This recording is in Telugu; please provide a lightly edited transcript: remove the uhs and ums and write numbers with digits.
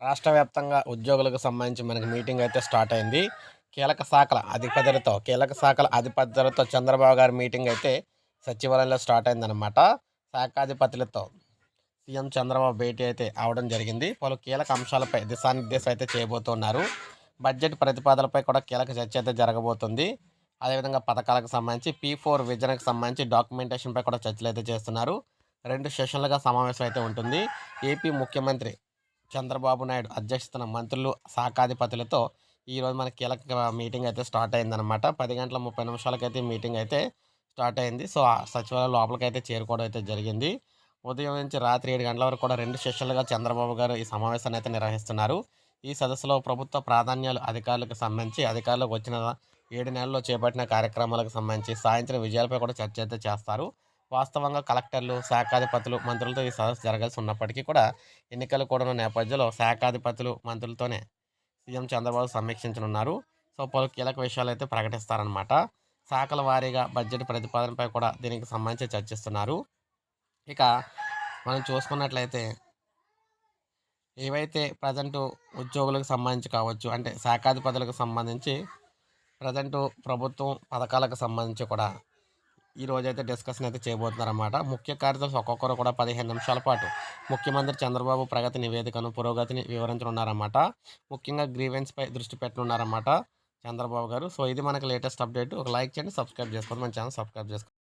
రాష్ట్ర వ్యాప్తంగా ఉద్యోగులకు సంబంధించి మనకి మీటింగ్ అయితే స్టార్ట్ అయింది. కీలక శాఖల అధిపతులతో చంద్రబాబు గారి మీటింగ్ అయితే సచివాలయంలో స్టార్ట్ అయిందనమాట. శాఖాధిపతులతో సీఎం చంద్రబాబు భేటీ అయితే అవడం జరిగింది. పలు కీలక అంశాలపై దిశానిర్దేశం అయితే చేయబోతున్నారు. బడ్జెట్ ప్రతిపాదనలపై కూడా కీలక చర్చ అయితే జరగబోతుంది. అదేవిధంగా పథకాలకు సంబంధించి P4 విజన్‌కి సంబంధించి డాక్యుమెంటేషన్‌పై కూడా చర్చలు అయితే చేస్తున్నారు. 2 సెషన్లుగా సమావేశం అయితే ఉంటుంది. ఏపీ ముఖ్యమంత్రి చంద్రబాబు నాయుడు అధ్యక్షతన మంత్రులు, శాఖాధిపతులతో ఈరోజు మనకి కీలక మీటింగ్ అయితే స్టార్ట్ అయిందనమాట. 10 గంటల 30 నిమిషాలకైతే మీటింగ్ అయితే స్టార్ట్ అయింది. సో, ఆ సచివాలయం లోపలికైతే చేరుకోవడం అయితే జరిగింది. ఉదయం నుంచి రాత్రి 7 గంటల వరకు కూడా 2 సెషన్లుగా చంద్రబాబు గారు ఈ సమావేశాన్ని అయితే నిర్వహిస్తున్నారు. ఈ సదస్సులో ప్రభుత్వ ప్రాధాన్యాలు అధికారులకు సంబంధించి అధికారులకు వచ్చిన 7 నెలల్లో చేపట్టిన కార్యక్రమాలకు సంబంధించి సాయంత్రం విజయాలపై కూడా చర్చ అయితే చేస్తారు. వాస్తవంగా కలెక్టర్లు, శాఖాధిపతులు, మంత్రులతో ఈ సదస్సు జరగాల్సి ఉన్నప్పటికీ కూడా ఎన్నికలు కూడా ఉన్న నేపథ్యంలో శాఖాధిపతులు, మంత్రులతోనే సీఎం చంద్రబాబు సమీక్షించనున్నారు. సో, పలు కీలక విషయాలైతే ప్రకటిస్తారనమాట. శాఖల వారీగా బడ్జెట్ ప్రతిపాదనపై కూడా దీనికి సంబంధించి చర్చిస్తున్నారు. ఇక మనం చూసుకున్నట్లయితే ఏవైతే ప్రజెంటు ఉద్యోగులకు సంబంధించి కావచ్చు, అంటే శాఖాధిపతులకు సంబంధించి ప్రజెంటు ప్రభుత్వం పథకాలకు సంబంధించి కూడా ఈరోజైతే డిస్కషన్ అయితే చేయబోతున్నారన్నమాట. ముఖ్య కార్యదర్శి ఒక్కొక్కరు కూడా 15 నిమిషాల పాటు ముఖ్యమంత్రి చంద్రబాబు ప్రగతి నివేదికను, పురోగతిని వివరించనున్నారన్నమాట. ముఖ్యంగా గ్రీవెన్స్‌పై దృష్టి పెట్టనున్నారన్నమాట చంద్రబాబు గారు. సో, ఇది మనకి లేటెస్ట్ అప్డేట్. ఒక లైక్ చేయండి, సబ్స్క్రైబ్ చేసుకోండి. మన ఛానల్ సబ్స్క్రైబ్ చేసుకోండి.